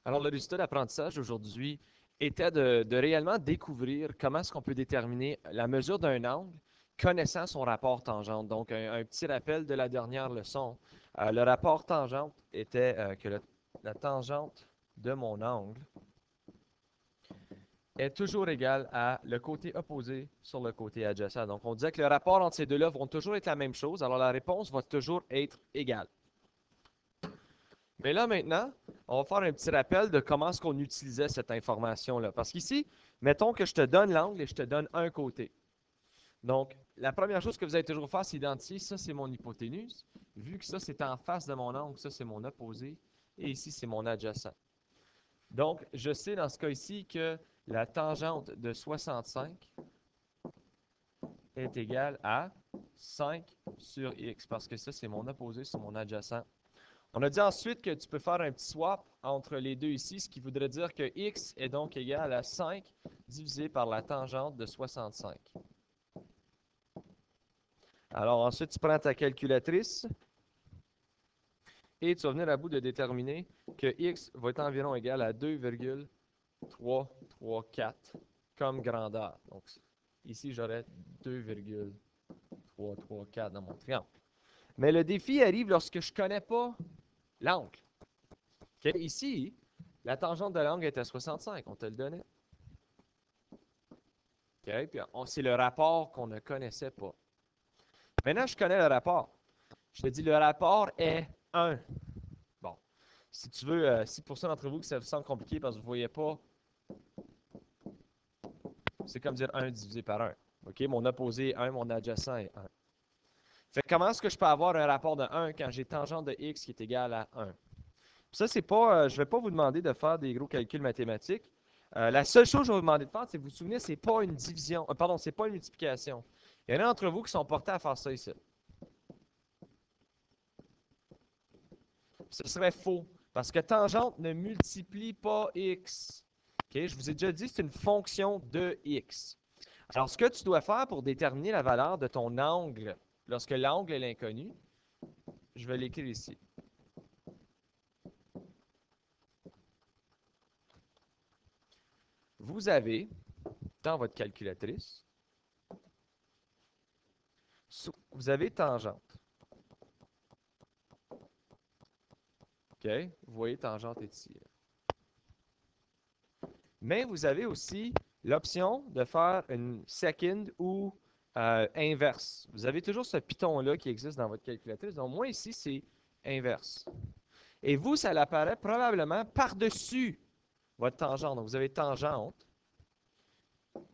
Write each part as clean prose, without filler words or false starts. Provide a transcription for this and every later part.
Alors, le résultat d'apprentissage aujourd'hui était de réellement découvrir comment est-ce qu'on peut déterminer la mesure d'un angle connaissant son rapport tangente. Donc, un petit rappel de la dernière leçon. Le rapport tangente était que la tangente de mon angle est toujours égale à le côté opposé sur le côté adjacent. Donc, on disait que le rapport entre ces deux-là vont toujours être la même chose. Alors, la réponse va toujours être égale. Mais là, maintenant, on va faire un petit rappel de comment est-ce qu'on utilisait cette information-là. Parce qu'ici, mettons que je te donne l'angle et je te donne un côté. Donc, la première chose que vous allez toujours faire, c'est identifier, ça, c'est mon hypoténuse. Vu que ça, c'est en face de mon angle, ça, c'est mon opposé. Et ici, c'est mon adjacent. Donc, je sais dans ce cas ici que la tangente de 65 est égale à 5 sur x, parce que ça, c'est mon opposé sur mon adjacent. On a dit ensuite que tu peux faire un petit swap entre les deux ici, ce qui voudrait dire que x est donc égal à 5 divisé par la tangente de 65. Alors ensuite, tu prends ta calculatrice et tu vas venir à bout de déterminer que x va être environ égal à 2,334 comme grandeur. Donc ici, j'aurais 2,334 dans mon triangle. Mais le défi arrive lorsque je ne connais pas l'angle. Okay? Ici, la tangente de l'angle est à 65, on te le donnait. Okay? Puis c'est le rapport qu'on ne connaissait pas. Maintenant, je connais le rapport. Je te dis, le rapport est 1. Bon, si tu veux, si pour ceux d'entre vous que ça vous semble compliqué parce que vous ne voyez pas, c'est comme dire 1 divisé par 1. OK? Mon opposé est 1, mon adjacent est 1. Fait que comment est-ce que je peux avoir un rapport de 1 quand j'ai tangente de x qui est égal à 1? Puis ça, c'est pas, je ne vais pas vous demander de faire des gros calculs mathématiques. La seule chose que je vais vous demander de faire, c'est que vous vous souvenez, c'est pas une division, pardon, c'est pas une multiplication. Il y en a d'entre vous qui sont portés à faire ça ici. Ce serait faux, parce que tangente ne multiplie pas x. Okay? Je vous ai déjà dit, c'est une fonction de x. Alors, ce que tu dois faire pour déterminer la valeur de ton angle, lorsque l'angle est l'inconnu, je vais l'écrire ici. Vous avez, dans votre calculatrice, vous avez tangente. OK? Vous voyez, tangente est ici. Mais vous avez aussi l'option de faire une second ou inverse. Vous avez toujours ce piton-là qui existe dans votre calculatrice. Donc, moi, ici, c'est inverse. Et vous, ça apparaît probablement par-dessus votre tangente. Donc, vous avez tangente,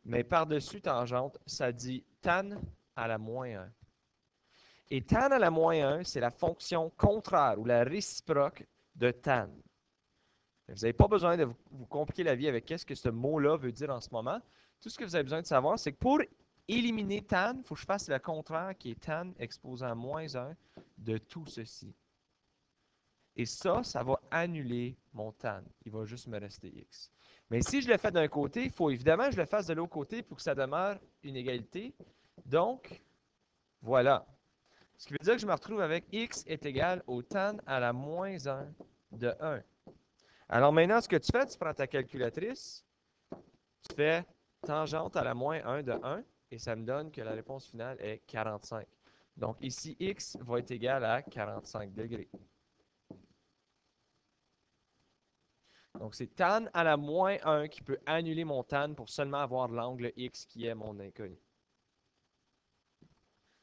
mais par-dessus tangente, ça dit tan à la moins 1. Et tan à la moins 1, c'est la fonction contraire ou la réciproque de tan. Vous n'avez pas besoin de vous compliquer la vie avec qu'est-ce que ce mot-là veut dire en ce moment. Tout ce que vous avez besoin de savoir, c'est que pour éliminer tan, il faut que je fasse le contraire qui est tan exposé à moins 1 de tout ceci. Et ça va annuler mon tan. Il va juste me rester x. Mais si je le fais d'un côté, il faut évidemment que je le fasse de l'autre côté pour que ça demeure une égalité. Donc, voilà. Ce qui veut dire que je me retrouve avec x est égal au tan à la moins 1 de 1. Alors maintenant, ce que tu fais, tu prends ta calculatrice, tu fais tangente à la moins 1 de 1, et ça me donne que la réponse finale est 45. Donc ici, x va être égal à 45 degrés. Donc c'est tan à la moins 1 qui peut annuler mon tan pour seulement avoir l'angle x qui est mon inconnu.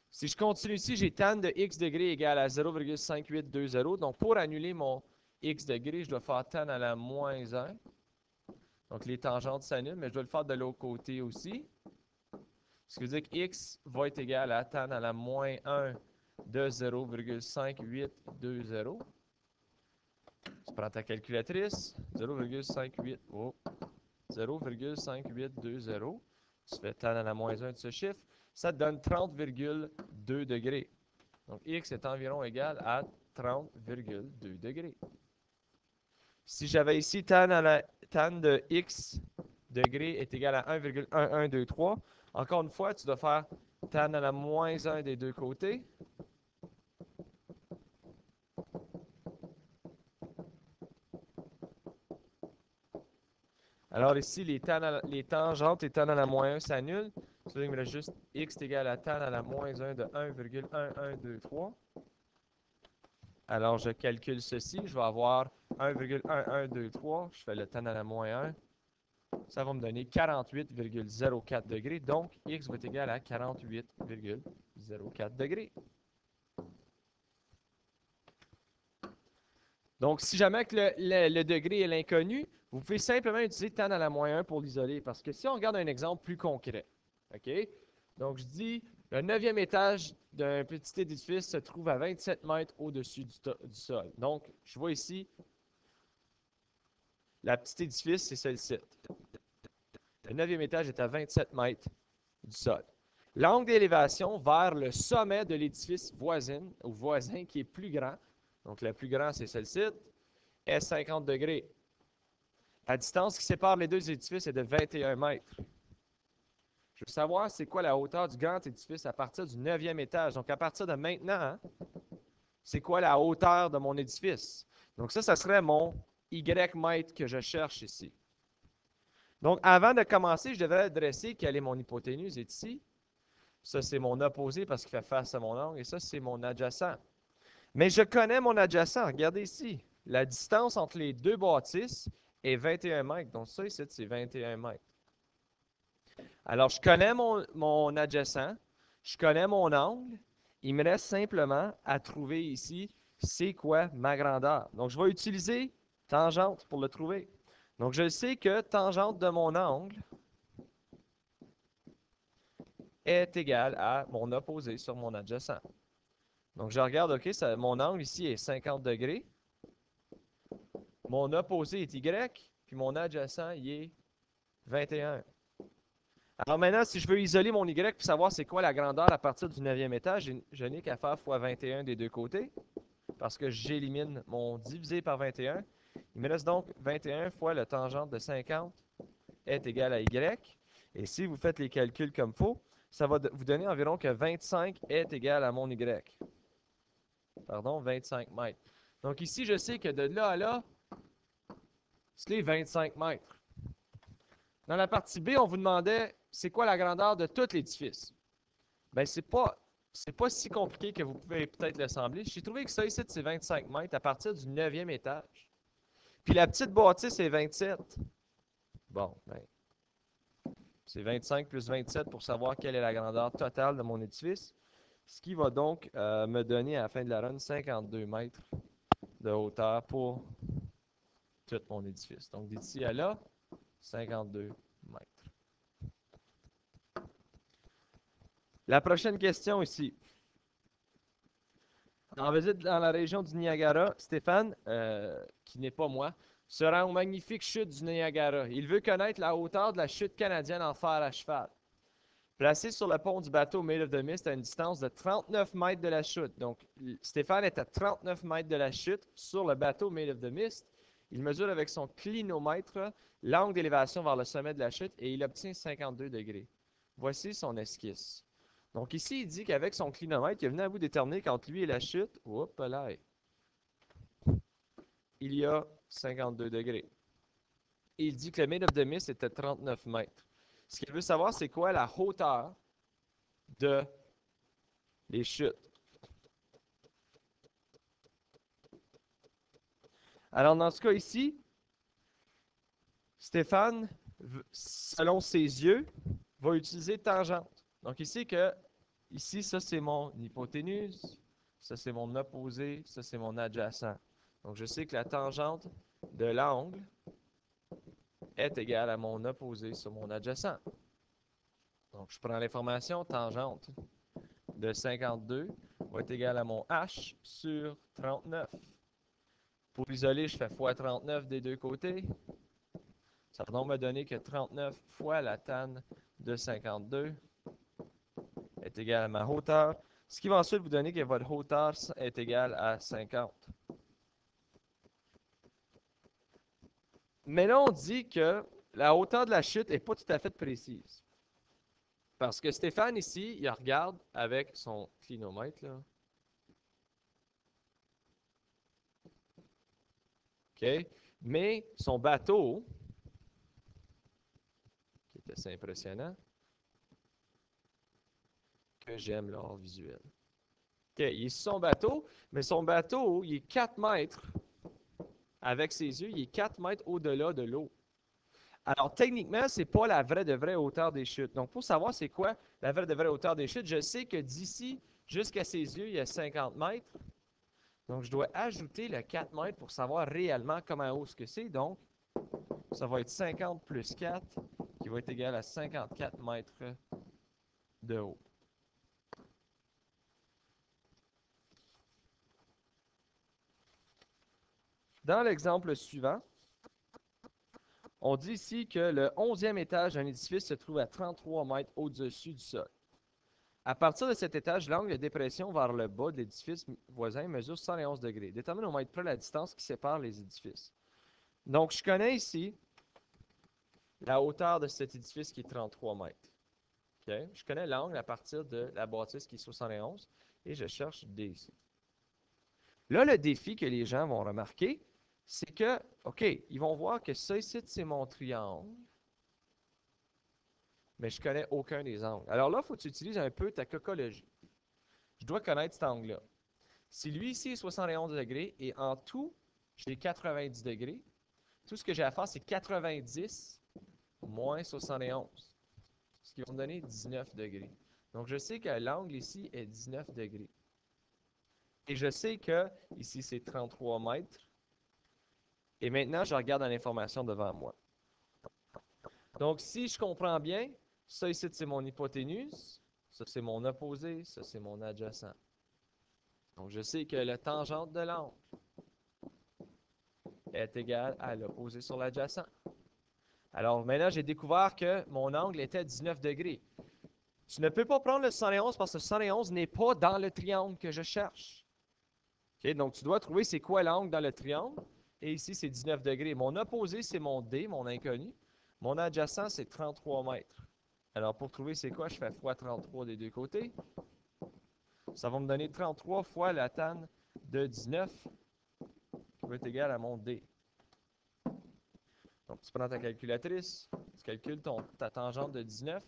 Si je continue ici, j'ai tan de x degrés égale à 0,5820. Donc pour annuler mon x degrés, je dois faire tan à la moins 1. Donc les tangentes s'annulent, mais je dois le faire de l'autre côté aussi. Ce qui veut dire que x va être égal à tan à la moins 1 de 0,5820. Tu prends ta calculatrice, 0,58, oh, 0,5820. Tu fais tan à la moins 1 de ce chiffre. Ça te donne 30,2 degrés. Donc, x est environ égal à 30,2 degrés. Si j'avais ici tan de x degrés est égal à 1,1123, encore une fois, tu dois faire tan à la moins 1 des deux côtés. Alors ici, les tangentes et tan à la moins 1 s'annulent. Ça il me reste juste x est égal à tan à la moins 1 de 1,1123. Alors, je calcule ceci. Je vais avoir 1,1123. Je fais le tan à la moins 1. Ça va me donner 48,04 degrés. Donc, x va être égal à 48,04 degrés. Donc, si jamais que le degré est l'inconnu, vous pouvez simplement utiliser tan à la moins 1 pour l'isoler. Parce que si on regarde un exemple plus concret, OK? Donc, je dis, le 9e étage d'un petit édifice se trouve à 27 mètres au-dessus du sol. Donc, je vois ici, la petite édifice, c'est celle-ci. Le 9e étage est à 27 mètres du sol. L'angle d'élévation vers le sommet de l'édifice voisin, qui est plus grand, donc le plus grand, c'est celle-ci, est 50 degrés. La distance qui sépare les deux édifices est de 21 mètres. Je veux savoir c'est quoi la hauteur du grand édifice à partir du 9e étage. Donc, à partir de maintenant, hein, c'est quoi la hauteur de mon édifice? Donc, ça serait mon Y mètre que je cherche ici. Donc, avant de commencer, je devrais dresser quelle est mon hypoténuse est ici. Ça, c'est mon opposé parce qu'il fait face à mon angle. Et ça, c'est mon adjacent. Mais je connais mon adjacent. Regardez ici. La distance entre les deux bâtisses est 21 mètres. Donc, ça ici, c'est 21 mètres. Alors, je connais mon adjacent. Je connais mon angle. Il me reste simplement à trouver ici c'est quoi ma grandeur. Donc, je vais utiliser tangente pour le trouver. Donc, je sais que tangente de mon angle est égale à mon opposé sur mon adjacent. Donc, je regarde, OK, mon angle ici est 50 degrés. Mon opposé est Y, puis mon adjacent, il est 21. Alors maintenant, si je veux isoler mon Y pour savoir c'est quoi la grandeur à partir du 9e étage, je n'ai qu'à faire fois 21 des deux côtés, parce que j'élimine mon divisé par 21. Il me reste donc 21 fois le tangente de 50 est égal à Y. Et si vous faites les calculs comme il faut, ça va vous donner environ que 25 est égal à mon Y. Pardon, 25 mètres. Donc ici, je sais que de là à là, c'est 25 mètres. Dans la partie B, on vous demandait c'est quoi la grandeur de tout l'édifice. Bien, c'est pas si compliqué que vous pouvez peut-être le sembler. J'ai trouvé que ça ici, c'est 25 mètres à partir du 9e étage. Puis la petite bâtisse est 27. Bon, ben, c'est 25 plus 27 pour savoir quelle est la grandeur totale de mon édifice. Ce qui va donc me donner à la fin de la run 52 mètres de hauteur pour tout mon édifice. Donc d'ici à là, 52 mètres. La prochaine question ici. En visite dans la région du Niagara, Stéphane, qui n'est pas moi, se rend aux magnifiques chutes du Niagara. Il veut connaître la hauteur de la chute canadienne en fer à cheval. Placé sur le pont du bateau Maid of the Mist à une distance de 39 mètres de la chute. Donc, Stéphane est à 39 mètres de la chute sur le bateau Maid of the Mist. Il mesure avec son clinomètre l'angle d'élévation vers le sommet de la chute et il obtient 52 degrés. Voici son esquisse. Donc ici, il dit qu'avec son clinomètre, il est venu à vous déterminer qu'entre lui et la chute, là, il y a 52 degrés. Et il dit que le Maid of the Mist était 39 mètres. Ce qu'il veut savoir, c'est quoi la hauteur de les chutes. Alors, dans ce cas ici, Stéphane, selon ses yeux, va utiliser tangente. Donc, ici, ça, c'est mon hypoténuse, ça, c'est mon opposé, ça, c'est mon adjacent. Donc, je sais que la tangente de l'angle est égale à mon opposé sur mon adjacent. Donc, je prends l'information, tangente de 52 va être égale à mon H sur 39. Pour l'isoler, je fais fois 39 des deux côtés. Ça va donc me donner que 39 fois la tan de 52 est égale à ma hauteur. Ce qui va ensuite vous donner que votre hauteur est égale à 50. Mais là, on dit que la hauteur de la chute n'est pas tout à fait précise. Parce que Stéphane, ici, il regarde avec son clinomètre. Là. OK? Mais son bateau C'est assez impressionnant que j'aime l'art visuel. OK, il est sur son bateau, mais son bateau, il est 4 mètres avec ses yeux, il est 4 mètres au-delà de l'eau. Alors, techniquement, ce n'est pas la vraie de vraie hauteur des chutes. Donc, pour savoir c'est quoi la vraie de vraie hauteur des chutes, je sais que d'ici jusqu'à ses yeux, il y a 50 mètres. Donc, je dois ajouter le 4 mètres pour savoir réellement comment haut ce que c'est. Donc, ça va être 50 plus 4, qui va être égal à 54 mètres de haut. Dans l'exemple suivant, on dit ici que le 11e étage d'un édifice se trouve à 33 mètres au-dessus du sol. À partir de cet étage, l'angle de dépression vers le bas de l'édifice voisin mesure 111 degrés. Détermine au mètre près la distance qui sépare les édifices. Donc, je connais ici la hauteur de cet édifice qui est 33 mètres. Okay? Je connais l'angle à partir de la bâtisse qui est 71 et je cherche D ici. Là, le défi que les gens vont remarquer, c'est que, OK, ils vont voir que ça ici, c'est mon triangle, mais je ne connais aucun des angles. Alors là, il faut que tu utilises un peu ta cocologie. Je dois connaître cet angle-là. Si lui ici est 71 degrés et en tout, j'ai 90 degrés, tout ce que j'ai à faire, c'est 90 moins 71, ce qui va me donner 19 degrés. Donc, je sais que l'angle ici est 19 degrés. Et je sais que ici, c'est 33 mètres. Et maintenant, je regarde l'information devant moi. Donc, si je comprends bien, ça ici, c'est mon hypoténuse, ça, c'est mon opposé, ça, c'est mon adjacent. Donc, je sais que la tangente de l'angle est égale à l'opposé sur l'adjacent. Alors, maintenant, j'ai découvert que mon angle était 19 degrés. Tu ne peux pas prendre le 111 parce que le 111 n'est pas dans le triangle que je cherche. Okay? Donc, tu dois trouver c'est quoi l'angle dans le triangle. Et ici, c'est 19 degrés. Mon opposé, c'est mon D, mon inconnu. Mon adjacent, c'est 33 mètres. Alors, pour trouver c'est quoi, je fais fois 33 des deux côtés. Ça va me donner 33 fois la tan de 19, qui va être égal à mon D. Donc, tu prends ta calculatrice, tu calcules ta tangente de 19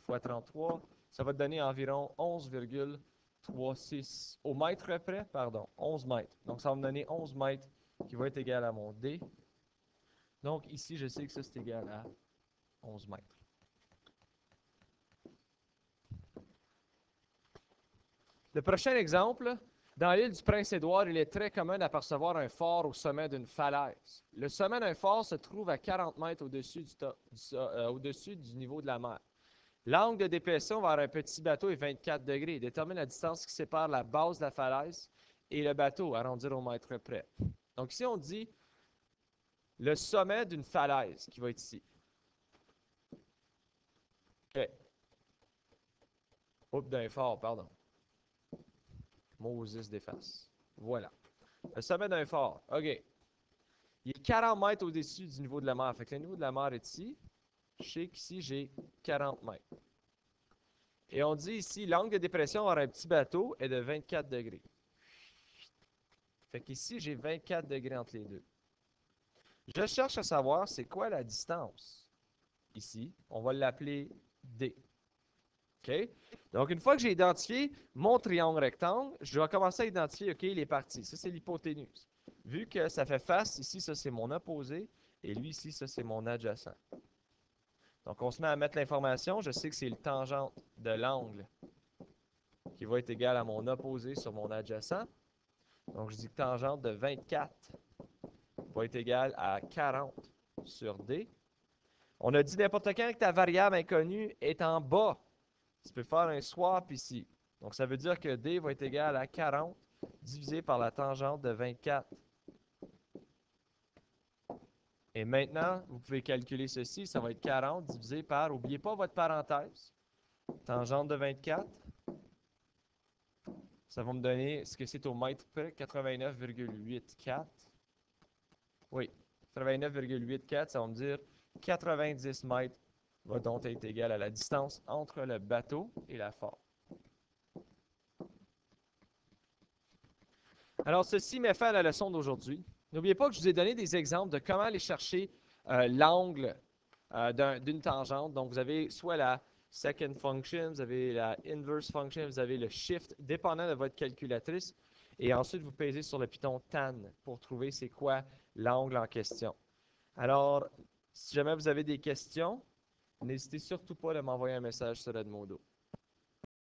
fois 33, ça va te donner environ 11,36 au mètre près, pardon, 11 mètres. Donc, ça va me donner 11 mètres qui va être égal à mon D. Donc, ici, je sais que ça, c'est égal à 11 mètres. Le prochain exemple, dans l'île du Prince-Édouard, il est très commun d'apercevoir un phare au sommet d'une falaise. Le sommet d'un phare se trouve à 40 mètres au-dessus du niveau de la mer. L'angle de dépression vers un petit bateau est 24 degrés. Détermine la distance qui sépare la base de la falaise et le bateau, arrondir au mètre près. Donc ici, on dit le sommet d'une falaise qui va être ici. OK. Oups, d'un phare, pardon. Moses déface. Voilà. Le sommet d'un phare. OK. Il est 40 mètres au-dessus du niveau de la mer. Fait que le niveau de la mer est ici. Je sais qu'ici, j'ai 40 mètres. Et on dit ici, l'angle de dépression vers un petit bateau est de 24 degrés. Fait qu'ici, j'ai 24 degrés entre les deux. Je cherche à savoir c'est quoi la distance. Ici, on va l'appeler D. OK? Donc, une fois que j'ai identifié mon triangle rectangle, je vais commencer à identifier, OK, les parties. Ça, c'est l'hypoténuse. Vu que ça fait face, ici, ça, c'est mon opposé, et lui, ici, ça, c'est mon adjacent. Donc, on se met à mettre l'information. Je sais que c'est le tangente de l'angle qui va être égal à mon opposé sur mon adjacent. Donc, je dis que tangente de 24 va être égal à 40 sur D. On a dit n'importe quand que ta variable inconnue est en bas. Tu peux faire un swap ici. Donc, ça veut dire que D va être égal à 40 divisé par la tangente de 24. Et maintenant, vous pouvez calculer ceci. Ça va être 40 divisé par, n'oubliez pas votre parenthèse, tangente de 24. Ça va me donner ce que c'est au mètre près, 89,84. Oui, 89,84, ça va me dire 90 mètres va donc être égal à la distance entre le bateau et la phare. Alors, ceci met fin à la leçon d'aujourd'hui. N'oubliez pas que je vous ai donné des exemples de comment aller chercher l'angle d'une tangente. Donc, vous avez soit la second function, vous avez la inverse function, vous avez le shift, dépendant de votre calculatrice. Et ensuite, vous pesez sur le piton tan pour trouver c'est quoi l'angle en question. Alors, si jamais vous avez des questions, n'hésitez surtout pas à m'envoyer un message sur Edmodo.